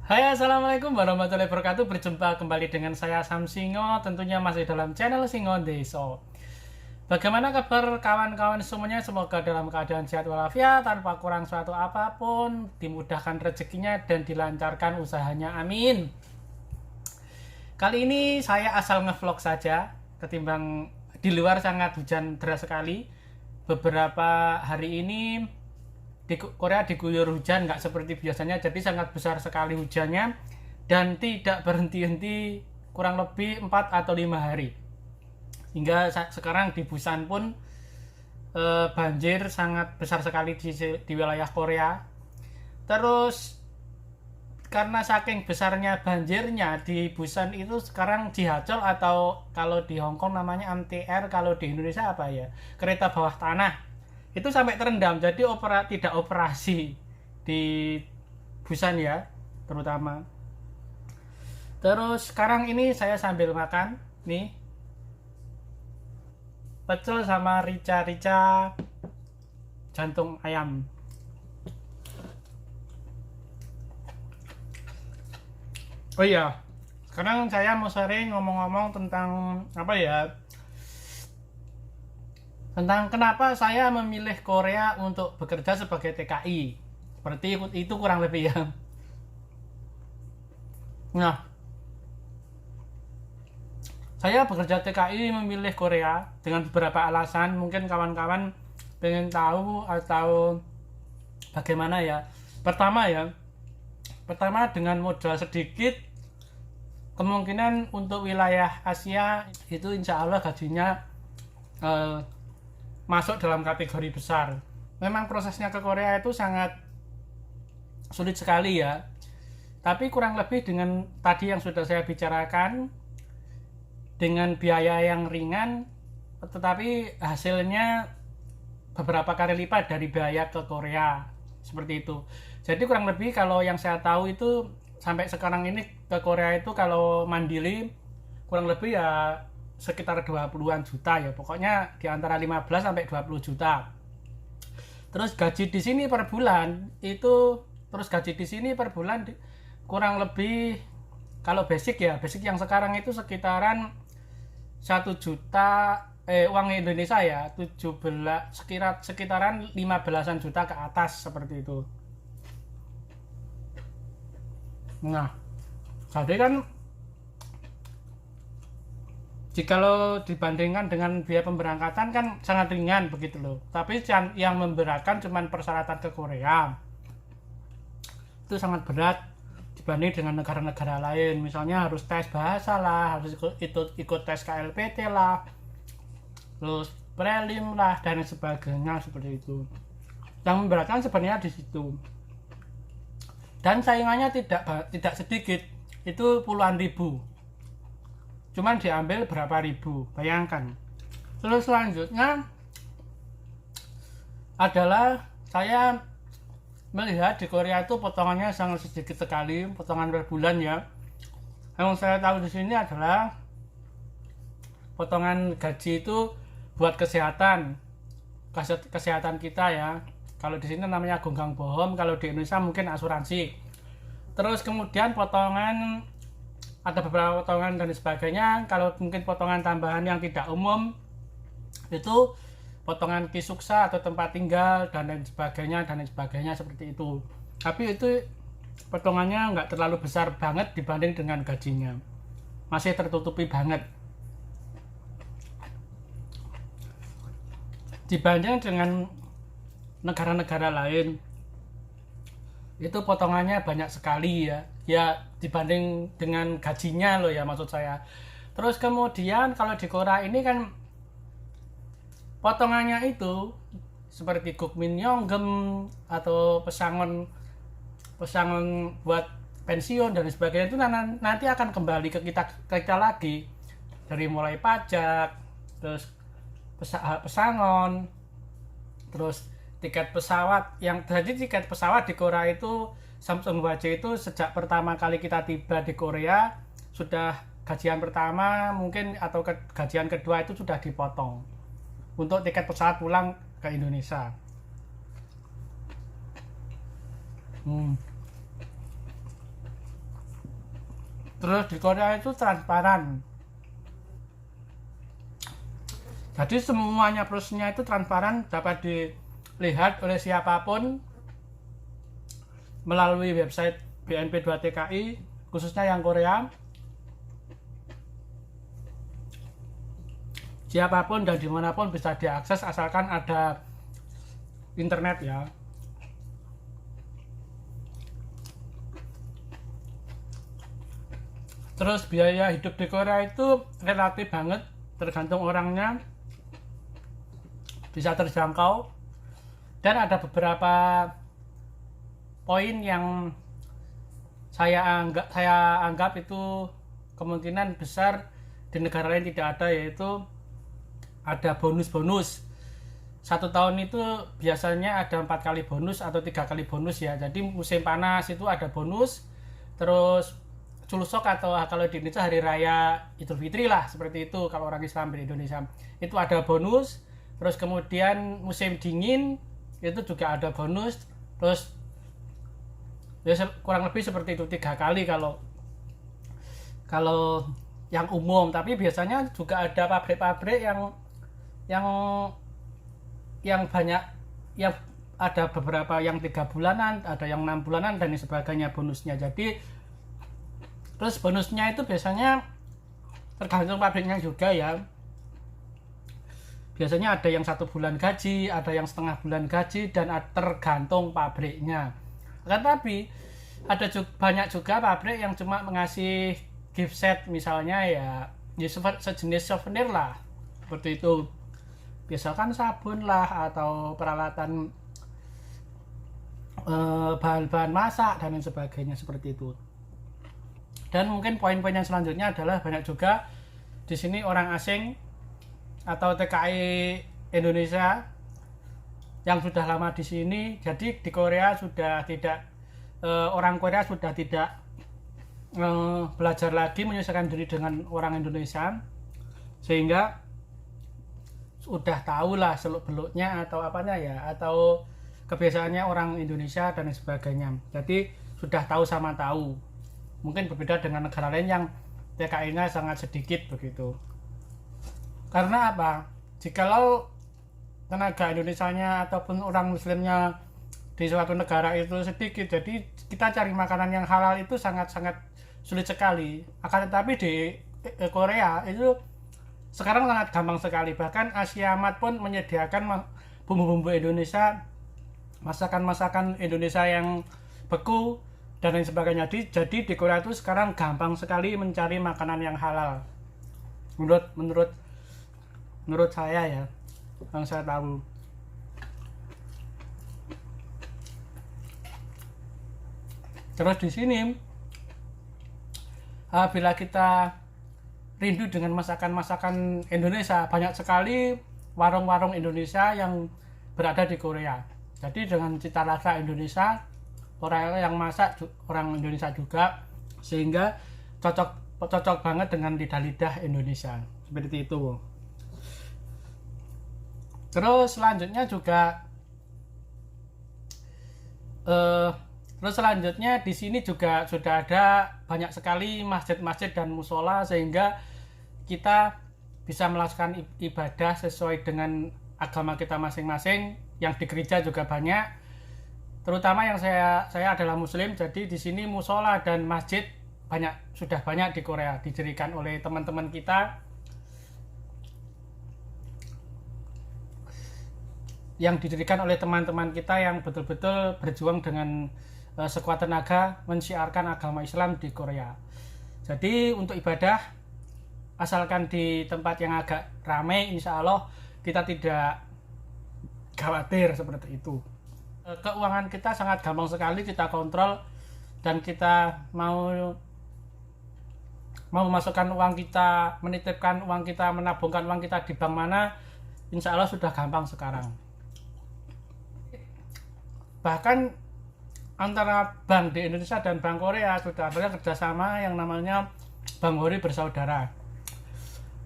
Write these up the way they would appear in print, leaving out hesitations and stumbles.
Hai, assalamualaikum warahmatullahi wabarakatuh. Berjumpa kembali dengan saya Sam Singo, tentunya masih dalam channel Singo Deso. Bagaimana kabar kawan-kawan semuanya? Semoga dalam keadaan sehat walafiat, tanpa kurang suatu apapun, dimudahkan rezekinya dan dilancarkan usahanya. Amin. Kali ini saya asal ngevlog saja, ketimbang di luar sangat hujan deras sekali. Beberapa hari ini di Korea diguyur hujan, nggak seperti biasanya, jadi sangat besar sekali hujannya dan tidak berhenti-henti, kurang lebih 4 atau 5 hari. Hingga sekarang di Busan pun banjir sangat besar sekali di wilayah Korea. Terus karena saking besarnya banjirnya di Busan itu, sekarang Jihachol atau kalau di Hong Kong namanya MTR, kalau di Indonesia apa ya, kereta bawah tanah, itu sampai terendam. Jadi tidak operasi di Busan ya, terutama. Terus sekarang ini saya sambil makan nih pecel sama rica-rica jantung ayam. Oh iya, sekarang saya mau sharing ngomong-ngomong tentang apa ya, tentang kenapa saya memilih Korea untuk bekerja sebagai TKI. Seperti itu kurang lebih ya. Nah, saya bekerja TKI memilih Korea dengan beberapa alasan. Mungkin kawan-kawan pengen tahu atau bagaimana ya. Pertama dengan modal sedikit, kemungkinan untuk wilayah Asia itu insya Allah gajinya masuk dalam kategori besar. Memang prosesnya ke Korea itu sangat sulit sekali ya, tapi kurang lebih dengan tadi yang sudah saya bicarakan, dengan biaya yang ringan tetapi hasilnya beberapa kali lipat dari biaya ke Korea, seperti itu. Jadi kurang lebih kalau yang saya tahu itu sampai sekarang ini ke Korea itu kalau mandiri kurang lebih ya sekitar 20-an juta ya, pokoknya di antara 15 sampai 20 juta. Terus gaji di sini per bulan kurang lebih, kalau basic yang sekarang itu sekitaran 1 juta uang Indonesia ya, 17 sekitaran 15-an juta ke atas, seperti itu. Nah, jadi kan jikalau dibandingkan dengan biaya pemberangkatan kan sangat ringan begitu loh. Tapi yang memberatkan cuman persyaratan ke Korea. Itu sangat berat dibanding dengan negara-negara lain. Misalnya harus tes bahasa lah, harus ikut tes KLPT lah, terus prelim lah dan sebagainya, seperti itu. Yang memberatkan sebenarnya di situ. Dan saingannya tidak sedikit, itu puluhan ribu. Cuman diambil berapa ribu, bayangkan. Terus selanjutnya adalah saya melihat di Korea itu potongannya sangat sedikit sekali, potongan per bulan ya. Yang saya tahu di sini adalah potongan gaji itu buat kesehatan kita ya. Kalau di sini namanya gonggang bohong, kalau di Indonesia mungkin asuransi. Terus kemudian potongan, ada beberapa potongan dan sebagainya. Kalau mungkin potongan tambahan yang tidak umum itu potongan kisuksa atau tempat tinggal dan lain sebagainya seperti itu. Tapi itu potongannya nggak terlalu besar banget dibanding dengan gajinya, masih tertutupi banget dibanding dengan negara-negara lain. Itu potongannya banyak sekali ya dibanding dengan gajinya loh ya, maksud saya. Terus kemudian kalau di Korea ini kan potongannya itu seperti Gukmin Yonggem atau pesangon buat pensiun dan sebagainya, itu nanti akan kembali ke kita lagi, dari mulai pajak, terus pesangon, terus tiket pesawat. Tiket pesawat di Korea itu, Samsung WJ itu sejak pertama kali kita tiba di Korea, sudah gajian pertama mungkin atau gajian kedua itu sudah dipotong untuk tiket pesawat pulang ke Indonesia. Terus di Korea itu transparan. Jadi semuanya prosesnya itu transparan, dapat dilihat oleh siapapun melalui website BNP2TKI, khususnya yang Korea. Siapapun dan dimanapun bisa diakses asalkan ada internet ya. Terus biaya hidup di Korea itu relatif banget, tergantung orangnya, bisa terjangkau. Dan ada beberapa poin yang saya anggap itu kemungkinan besar di negara lain tidak ada, yaitu ada bonus-bonus. 1 tahun itu biasanya ada 4 kali bonus atau 3 kali bonus ya. Jadi musim panas itu ada bonus. Terus Chuseok atau kalau di Indonesia hari raya Idul Fitri lah, seperti itu kalau orang Islam di Indonesia. Itu ada bonus. Terus kemudian musim dingin itu juga ada bonus. Terus ya kurang lebih seperti itu 3 kali kalau yang umum. Tapi biasanya juga ada pabrik-pabrik yang banyak, yang ada beberapa yang 3 bulanan, ada yang 6 bulanan dan sebagainya bonusnya. Jadi terus bonusnya itu biasanya tergantung pabriknya juga ya. Biasanya ada yang 1 bulan gaji, ada yang setengah bulan gaji, dan tergantung pabriknya. Tapi ada banyak juga pabrik yang cuma mengasih gift set, misalnya ya sejenis souvenir lah, seperti itu. Misalkan sabun lah atau peralatan bahan-bahan masak dan lain sebagainya, seperti itu. Dan mungkin poin-poin yang selanjutnya adalah banyak juga di sini orang asing atau TKI Indonesia yang sudah lama di sini. Jadi di Korea sudah tidak orang Korea sudah tidak belajar lagi menyesuaikan diri dengan orang Indonesia, sehingga sudah tahu lah seluk-beluknya atau apanya ya, atau kebiasaannya orang Indonesia dan sebagainya. Jadi sudah tahu sama tahu. Mungkin berbeda dengan negara lain yang TKI-nya sangat sedikit begitu. Karena apa? Jikalau tenaga Indonesianya ataupun orang Muslimnya di suatu negara itu sedikit, jadi kita cari makanan yang halal itu sangat-sangat sulit sekali. Akan tetapi di Korea itu sekarang sangat gampang sekali. Bahkan Asiamat pun menyediakan bumbu-bumbu Indonesia, masakan-masakan Indonesia yang beku dan lain sebagainya. Jadi di Korea itu sekarang gampang sekali mencari makanan yang halal. Menurut saya ya, yang saya tahu. Terus di sini, bila kita rindu dengan masakan-masakan Indonesia, banyak sekali warung-warung Indonesia yang berada di Korea. Jadi dengan cita rasa Indonesia, orang yang masak orang Indonesia juga, sehingga cocok banget dengan lidah-lidah Indonesia, seperti itu. Terus selanjutnya juga di sini juga sudah ada banyak sekali masjid-masjid dan musola, sehingga kita bisa melakukan ibadah sesuai dengan agama kita masing-masing. Yang di gereja juga banyak, terutama yang saya adalah Muslim, jadi di sini musola dan masjid sudah banyak di Korea didirikan oleh teman-teman kita yang betul-betul berjuang dengan sekuat tenaga mensiarkan agama Islam di Korea. Jadi untuk ibadah, asalkan di tempat yang agak ramai, insya Allah kita tidak khawatir seperti itu. Keuangan kita sangat gampang sekali kita kontrol, dan kita mau memasukkan uang kita, menitipkan uang kita, menabungkan uang kita di bank mana, insya Allah sudah gampang sekarang. Bahkan antara bank di Indonesia dan bank Korea sudah ada kerjasama yang namanya Bank Hori Bersaudara.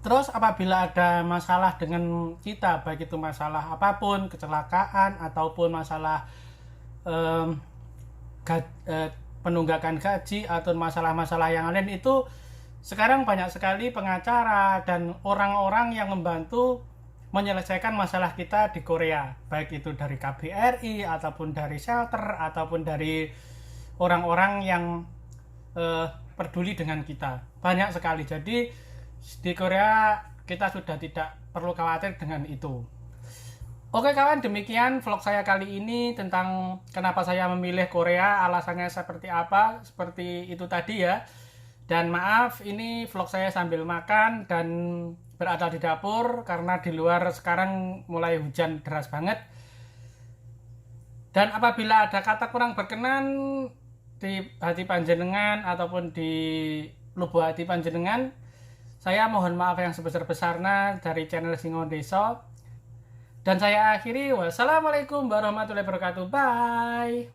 Terus apabila ada masalah dengan kita, baik itu masalah apapun, kecelakaan ataupun masalah penunggakan gaji atau masalah-masalah yang lain itu sekarang banyak sekali pengacara dan orang-orang yang membantu menyelesaikan masalah kita di Korea, baik itu dari KBRI ataupun dari shelter ataupun dari orang-orang yang peduli dengan kita, banyak sekali. Jadi di Korea kita sudah tidak perlu khawatir dengan itu. Oke kawan, demikian vlog saya kali ini tentang kenapa saya memilih Korea, alasannya seperti apa, seperti itu tadi ya. Dan maaf, ini vlog saya sambil makan dan berada di dapur karena di luar sekarang mulai hujan deras banget. Dan apabila ada kata kurang berkenan di hati panjenengan ataupun di lubuk hati panjenengan, saya mohon maaf yang sebesar-besarnya dari channel Singo Deso. Dan saya akhiri, wassalamualaikum warahmatullahi wabarakatuh. Bye.